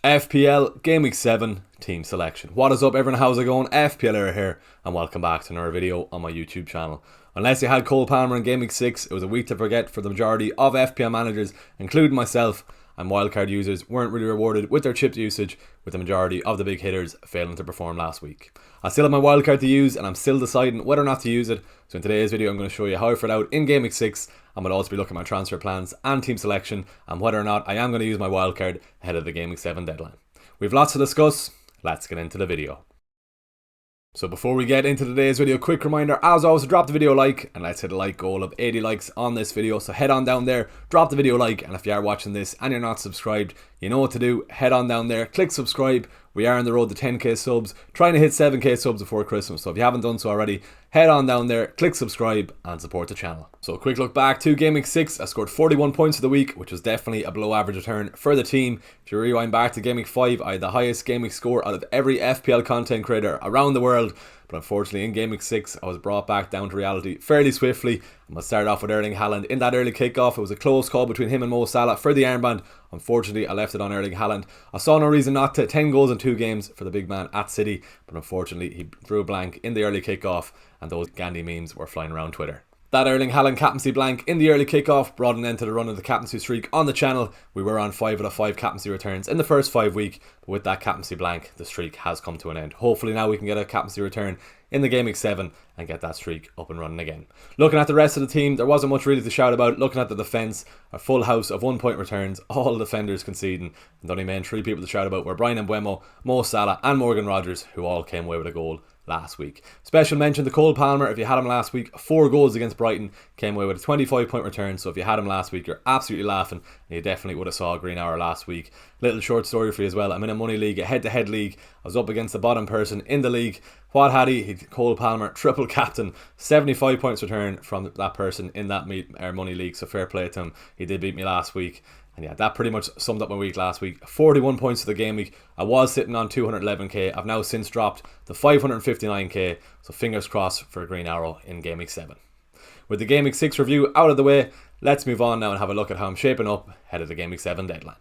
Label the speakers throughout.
Speaker 1: FPL Game Week 7 Team Selection. What is up everyone, how's it going? FPL Era here and welcome back to another video on my YouTube channel. Unless you had Cole Palmer in Game Week 6, it was a week to forget for the majority of FPL managers, including myself, and wildcard users weren't really rewarded with their chipped usage, with the majority of the big hitters failing to perform last week. I still have my wildcard to use and I'm still deciding whether or not to use it, so in today's video I'm going to show you how I fared out in Game Week 6. I'm going to also be looking at my transfer plans and team selection and whether or not I am going to use my wildcard ahead of the Game Week 7 deadline. We've lots to discuss, let's get into the video. So before we get into today's video, quick reminder as always to drop the video a like, and let's hit a like goal of 80 likes on this video. So head on down there, drop the video a like, and if you are watching this and you're not subscribed, you know what to do. Head on down there, click subscribe. We are on the road to 10k subs, trying to hit 7k subs before Christmas. So if you haven't done so already, head on down there, click subscribe and support the channel. So a quick look back to Game Week 6, I scored 41 points for the week, which was definitely a below average return for the team. If you rewind back to Game Week 5, I had the highest Game Week score out of every FPL content creator around the world. But unfortunately in Game Week 6, I was brought back down to reality fairly swiftly. I'm going to start off with Erling Haaland. In that early kickoff, it was a close call between him and Mo Salah for the armband. Unfortunately, I left it on Erling Haaland. I saw no reason not to. 10 goals in 2 games for the big man at City. But unfortunately, he drew a blank in the early kickoff, and those Gandhi memes were flying around Twitter. That Erling Haaland captaincy blank in the early kickoff brought an end to the run of the captaincy streak on the channel. We were on 5 out of 5 captaincy returns in the first 5 weeks, but with that captaincy blank, the streak has come to an end. Hopefully now we can get a captaincy return in the Game Week 7 and get that streak up and running again. Looking at the rest of the team, there wasn't much really to shout about. Looking at the defence, a full house of 1 point returns, all defenders conceding, and the only main 3 people to shout about were Brian Mbeumo, Mo Salah and Morgan Rogers, who all came away with a goal last week. Special mention to Cole Palmer. If you had him last week, 4 goals against Brighton, came away with a 25 point return. So if you had him last week, you're absolutely laughing, and you definitely would have saw a green hour last week. Little short story for you as well. I'm in a money league, a head-to-head league. I was up against the bottom person in the league. What had he? Cole Palmer, triple captain, 75 points return from that person in that money league. So fair play to him. He did beat me last week. And yeah, that pretty much summed up my week last week. 41 points for the game week. I was sitting on 211k. I've now since dropped to 559k. So fingers crossed for a green arrow in Game Week 7. With the Game Week 6 review out of the way, let's move on now and have a look at how I'm shaping up ahead of the Game Week 7 deadline.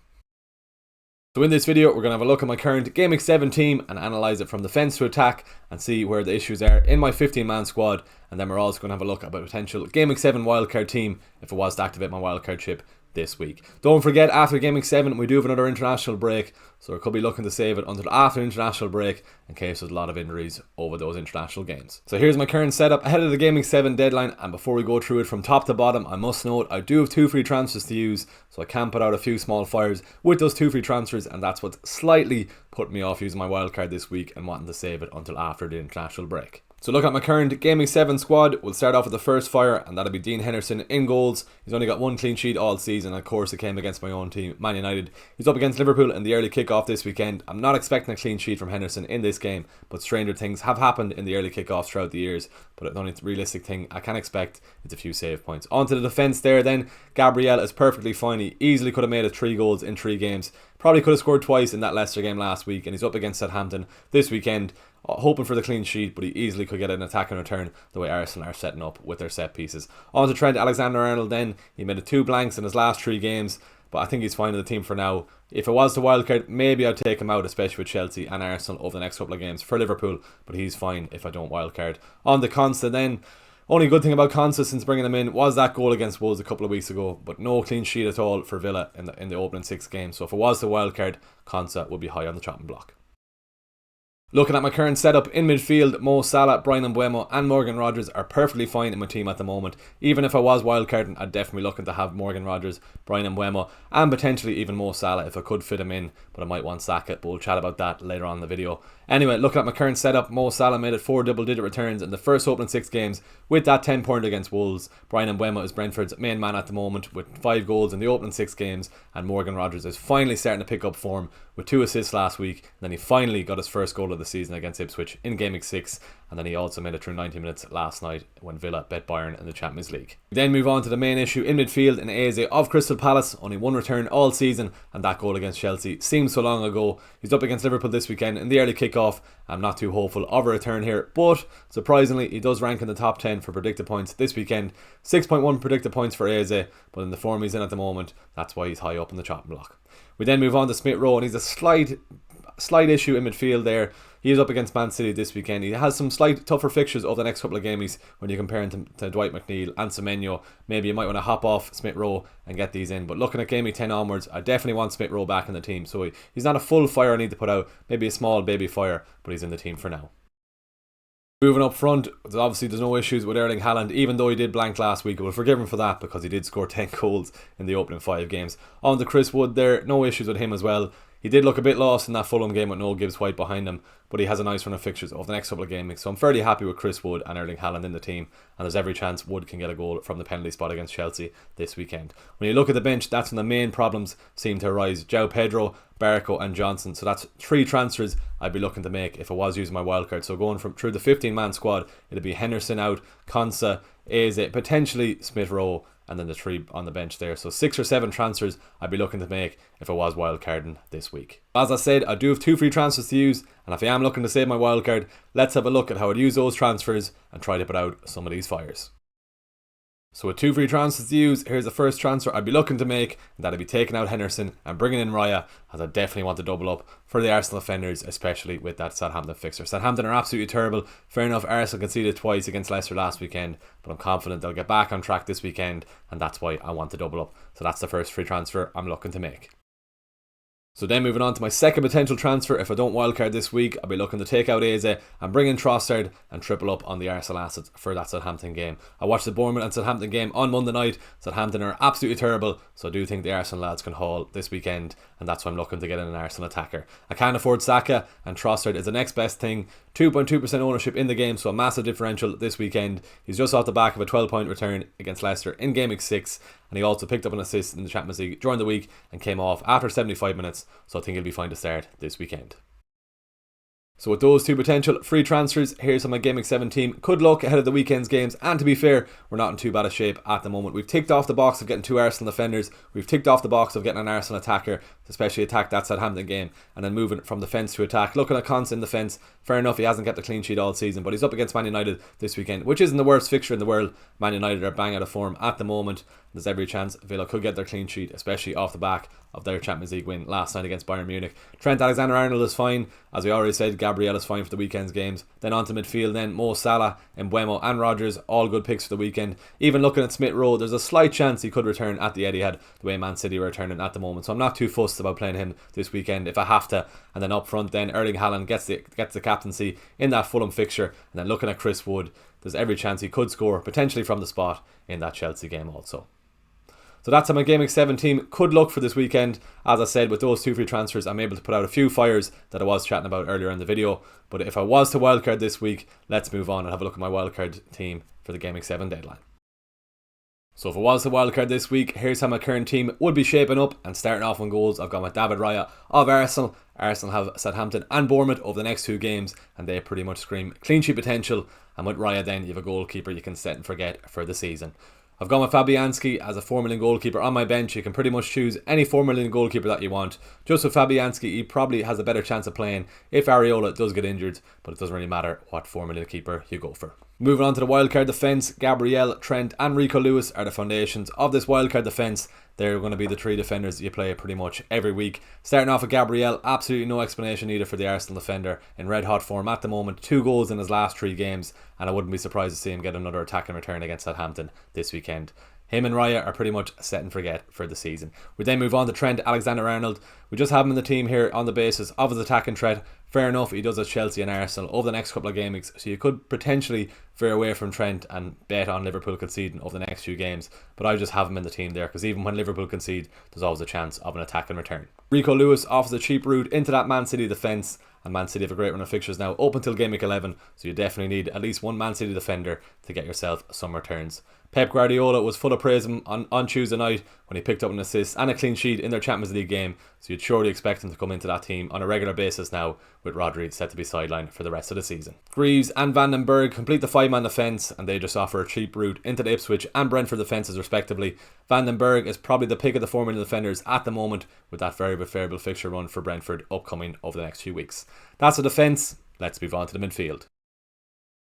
Speaker 1: So in this video, we're going to have a look at my current Game Week 7 team and analyse it from defence to attack and see where the issues are in my 15-man squad. And then we're also going to have a look at a potential Game Week 7 wildcard team if it was to activate my wildcard chip this week. Don't forget, after Game Week 7 we do have another international break, so we could be looking to save it until after international break in case there's a lot of injuries over those international games. So here's my current setup ahead of the Game Week 7 deadline, and before we go through it from top to bottom, I must note I do have 2 free transfers to use, so I can put out a few small fires with those 2 free transfers, and that's what slightly put me off using my wildcard this week and wanting to save it until after the international break. So look at my current Game Week 7 squad. We'll start off with the first fire, and that'll be Dean Henderson in goals. He's only got 1 clean sheet all season, and of course it came against my own team, Man United. He's up against Liverpool in the early kickoff this weekend. I'm not expecting a clean sheet from Henderson in this game, but stranger things have happened in the early kickoffs throughout the years. But the only realistic thing I can expect is a few save points. On to the defence there then. Gabriel is perfectly fine. He easily could have made it 3 goals in 3 games. Probably could have scored twice in that Leicester game last week, and he's up against Southampton this weekend, hoping for the clean sheet, but he easily could get an attack and return the way Arsenal are setting up with their set pieces. On to Trent Alexander-Arnold then. He made it 2 blanks in his last 3 games, but I think he's fine in the team for now. If it was the wildcard, maybe I'd take him out, especially with Chelsea and Arsenal over the next couple of games for Liverpool, but he's fine if I don't wildcard. On to Consta then. Only good thing about Consta since bringing him in was that goal against Wolves a couple of weeks ago, but no clean sheet at all for Villa in the opening 6 games. So if it was the wildcard, Consta would be high on the chopping block. Looking at my current setup in midfield, Mo Salah, Brian Mbeumo and Morgan Rogers are perfectly fine in my team at the moment. Even if I was wildcarding, I'd definitely be looking to have Morgan Rogers, Brian Mbeumo and potentially even Mo Salah if I could fit him in, but I might want Saka, but we'll chat about that later on in the video. Anyway, looking at my current setup, Mo Salah made it 4 double-digit returns in the first opening 6 games with that 10 pointer against Wolves. Brian Mbeumo is Brentford's main man at the moment with 5 goals in the opening 6 games, and Morgan Rogers is finally starting to pick up form with 2 assists last week. And then he finally got his first goal of the season against Ipswich in Game Week 6, and then he also made it through 90 minutes last night when Villa bet Bayern in the Champions League. We then move on to the main issue in midfield in Eze of Crystal Palace, only one return all season, and that goal against Chelsea seems so long ago. He's up against Liverpool this weekend in the early kick-off. I'm not too hopeful of a return here, but surprisingly he does rank in the top 10 for predicted points this weekend. 6.1 predicted points for Eze, but in the form he's in at the moment, that's why he's high up in the chopping block. We then move on to Smith Rowe, and he's a slight issue in midfield there. He is up against Man City this weekend. He has some slight tougher fixtures over the next couple of games when you compare him to Dwight McNeil and Semenyo. Maybe you might want to hop off Smith Rowe and get these in. But looking at game week 10 onwards, I definitely want Smith Rowe back in the team. So he's not a full fire I need to put out. Maybe a small baby fire, but he's in the team for now. Moving up front, obviously there's no issues with Erling Haaland, even though he did blank last week. We'll forgive him for that because he did score 10 goals in the opening 5 games. On to Chris Wood there, no issues with him as well. He did look a bit lost in that Fulham game with no Gibbs White behind him, but he has a nice run of fixtures over the next couple of games. So I'm fairly happy with Chris Wood and Erling Haaland in the team, and there's every chance Wood can get a goal from the penalty spot against Chelsea this weekend. When you look at the bench, that's when the main problems seem to arise. João Pedro, Barco and Johnson. So that's 3 transfers I'd be looking to make if I was using my wildcard. So going through the 15-man squad, it'd be Henderson out, Konsa, Eze, potentially Smith Rowe, and then the 3 on the bench there. So 6 or 7 transfers I'd be looking to make if I was wildcarding this week. As I said, I do have 2 free transfers to use, and if I am looking to save my wildcard, let's have a look at how I'd use those transfers and try to put out some of these fires. So with 2 free transfers to use, here's the first transfer I'd be looking to make, and that'd be taking out Henderson and bringing in Raya, as I definitely want to double up for the Arsenal defenders, especially with that Southampton fixture. Southampton are absolutely terrible. Fair enough, Arsenal conceded twice against Leicester last weekend, but I'm confident they'll get back on track this weekend, and that's why I want to double up. So that's the first free transfer I'm looking to make. So then moving on to my second potential transfer, if I don't wildcard this week, I'll be looking to take out Eze and bring in Trossard and triple up on the Arsenal assets for that Southampton game. I watched the Bournemouth and Southampton game on Monday night. Southampton are absolutely terrible, so I do think the Arsenal lads can haul this weekend, and that's why I'm looking to get in an Arsenal attacker. I can't afford Saka, and Trossard is the next best thing. 2.2% ownership in the game, so a massive differential this weekend. He's just off the back of a 12-point return against Leicester in game week 6, and he also picked up an assist in the Champions League during the week and came off after 75 minutes, so I think he'll be fine to start this weekend. So with those 2 potential free transfers, here's how my Game Week 7 team could look ahead of the weekend's games. And to be fair, we're not in too bad a shape at the moment. We've ticked off the box of getting 2 Arsenal defenders. We've ticked off the box of getting an Arsenal attacker, especially attack that Southampton game, and then moving from defence to attack. Looking at Konsa in defence, fair enough, he hasn't kept a clean sheet all season, but he's up against Man United this weekend, which isn't the worst fixture in the world. Man United are bang out of form at the moment. There's every chance Villa could get their clean sheet, especially off the back of their Champions League win last night against Bayern Munich. Trent Alexander-Arnold is fine. As we already said, Gabriel is fine for the weekend's games. Then on to midfield then, Mo Salah, Mbeumo and Rodgers, all good picks for the weekend. Even looking at Smith Rowe, there's a slight chance he could return at the Etihad, the way Man City are returning at the moment. So I'm not too fussed about playing him this weekend if I have to. And then up front then, Erling Haaland gets the captaincy in that Fulham fixture. And then looking at Chris Wood, there's every chance he could score, potentially from the spot, in that Chelsea game also. So that's how my Game Week 7 team could look for this weekend. As I said, with those 2 free transfers, I'm able to put out a few fires that I was chatting about earlier in the video. But if I was to wildcard this week, let's move on and have a look at my wildcard team for the Game Week 7 deadline. So if I was to wildcard this week, here's how my current team would be shaping up. And starting off on goals, I've got my David Raya of Arsenal. Arsenal have Southampton and Bournemouth over the next 2 games, and they pretty much scream clean sheet potential. And with Raya then, you have a goalkeeper you can set and forget for the season. I've got my Fabianski as a 4 million goalkeeper on my bench. You can pretty much choose any 4 million goalkeeper that you want. Just with Fabianski, he probably has a better chance of playing if Areola does get injured, but it doesn't really matter what 4 million keeper you go for. Moving on to the wildcard defence, Gabriel, Trent and Rico Lewis are the foundations of this wildcard defence. They're going to be the 3 defenders that you play pretty much every week. Starting off with Gabriel, absolutely no explanation needed for the Arsenal defender. In red hot form at the moment, 2 goals in his last 3 games, and I wouldn't be surprised to see him get another attack and return against Southampton this weekend. Him and Raya are pretty much set and forget for the season. We then move on to Trent Alexander-Arnold. We just have him in the team here on the basis of his attacking threat. Fair enough, he does at Chelsea and Arsenal over the next couple of game weeks, so you could potentially veer away from Trent and bet on Liverpool conceding over the next few games, but I just have him in the team there because even when Liverpool concede, there's always a chance of an attack in return. Rico Lewis offers a cheap route into that Man City defence, and Man City have a great run of fixtures now up until game week 11, so you definitely need at least one Man City defender to get yourself some returns. Pep Guardiola was full of praise on Tuesday night when he picked up an assist and a clean sheet in their Champions League game, so you'd surely expect him to come into that team on a regular basis now, with Rodri set to be sidelined for the rest of the season. Greaves and Van den Berg complete the 5-man defence, and they just offer a cheap route into the Ipswich and Brentford defences respectively. Van den Berg is probably the pick of the Formula defenders at the moment, with that very favourable fixture run for Brentford upcoming over the next few weeks. That's the defence. Let's move on to the midfield.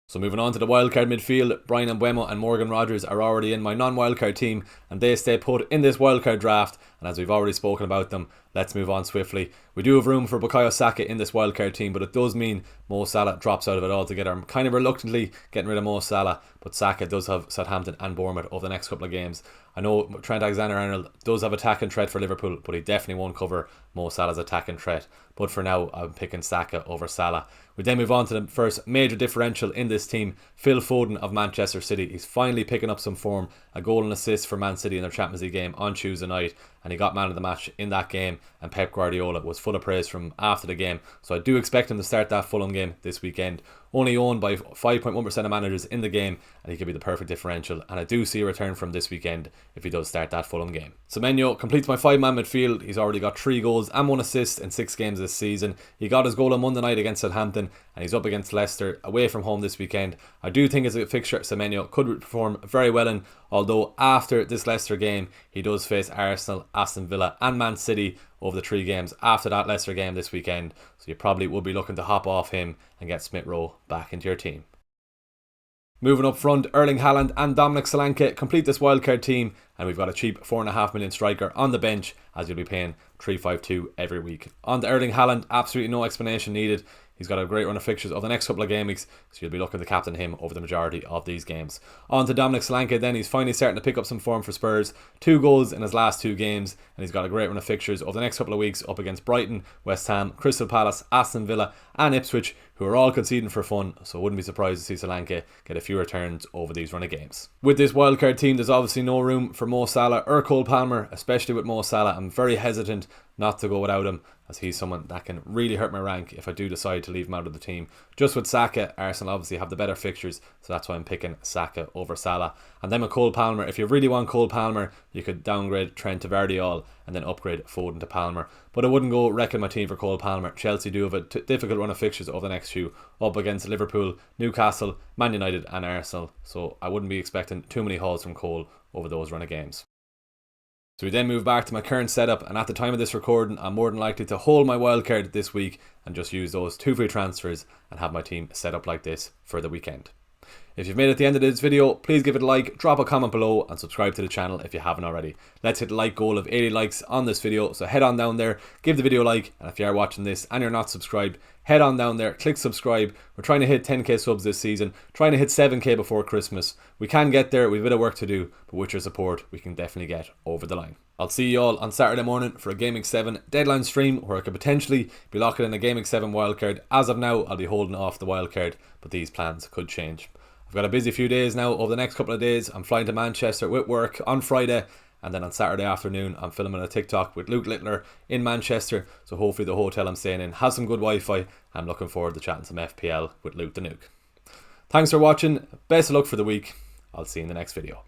Speaker 1: So moving on to the wildcard midfield, Brian Mbeumo and Morgan Rogers are already in my non-wildcard team, and they stay put in this wildcard draft, and as we've already spoken about them, let's move on swiftly. We do have room for Bukayo Saka in this wildcard team, but it does mean Mo Salah drops out of it altogether. I'm kind of reluctantly getting rid of Mo Salah, but Saka does have Southampton and Bournemouth over the next couple of games. I know Trent Alexander-Arnold does have attacking threat for Liverpool, but he definitely won't cover Mo Salah's attacking threat. But for now, I'm picking Saka over Salah. We then move on to the first major differential in this team, Phil Foden of Manchester City. He's finally picking up some form, a goal and assist for Man City in their Champions League game on Tuesday night, and he got man of the match in that game, and Pep Guardiola was full of praise from after the game, so I do expect him to start that Fulham game this weekend. Only owned by 5.1% of managers in the game, and he could be the perfect differential, and I do see a return from this weekend if he does start that Fulham game. Semenyo completes my 5-man midfield. He's already got 3 goals and 1 assist in 6 games this season. He got his goal on Monday night against Southampton, and he's up against Leicester away from home this weekend. I do think as a fixture Semenyo could perform very well in, although after this Leicester game he does face Arsenal, Aston Villa and Man City over the 3 games after that Leicester game this weekend, so you probably would be looking to hop off him and get Smith Rowe back into your team. Moving up front, Erling Haaland and Dominic Solanke complete this wildcard team, and we've got a cheap 4.5 million striker on the bench, as you'll be paying 352 every week. On to Erling Haaland, absolutely no explanation needed. He's got a great run of fixtures over the next couple of game weeks, so you'll be looking to captain him over the majority of these games. On to Dominic Solanke then. He's finally starting to pick up some form for Spurs. 2 goals in his last 2 games, and he's got a great run of fixtures over the next couple of weeks up against Brighton, West Ham, Crystal Palace, Aston Villa and Ipswich, who are all conceding for fun, so I wouldn't be surprised to see Solanke get a few returns over these run of games. With this wildcard team, there's obviously no room for Mo Salah or Cole Palmer, especially with Mo Salah. I'm very hesitant not to go without him, as he's someone that can really hurt my rank if I do decide to leave him out of the team. Just with Saka, Arsenal obviously have the better fixtures, so that's why I'm picking Saka over Salah. And then with Cole Palmer, if you really want Cole Palmer, you could downgrade Trent to Vardiol and then upgrade Foden to Palmer. But I wouldn't go wrecking my team for Cole Palmer. Chelsea do have a difficult run of fixtures over the next few, up against Liverpool, Newcastle, Man United and Arsenal, so I wouldn't be expecting too many hauls from Cole over those run of games. So we then move back to my current setup, and at the time of this recording I'm more than likely to hold my wildcard this week and just use those 2 free transfers and have my team set up like this for the weekend. If you've made it to the end of this video, please give it a like, drop a comment below and subscribe to the channel if you haven't already. Let's hit the like goal of 80 likes on this video, so head on down there, give the video a like, and if you are watching this and you're not subscribed, head on down there, click subscribe. We're trying to hit 10k subs this season, trying to hit 7k before Christmas. We can get there, we've a bit of work to do, but with your support we can definitely get over the line. I'll see you all on Saturday morning for a GAMEWEEK 7 deadline stream where I could potentially be locking in a GAMEWEEK 7 wildcard. As of now, I'll be holding off the wildcard, but these plans could change. I've got a busy few days now. Over the next couple of days I'm flying to Manchester with work on Friday, and then on Saturday afternoon I'm filming a TikTok with Luke Littler in Manchester, so hopefully the hotel I'm staying in has some good Wi-Fi. I'm looking forward to chatting some FPL with Luke the Nuke. Thanks for watching, best of luck for the week. I'll see you in the next video.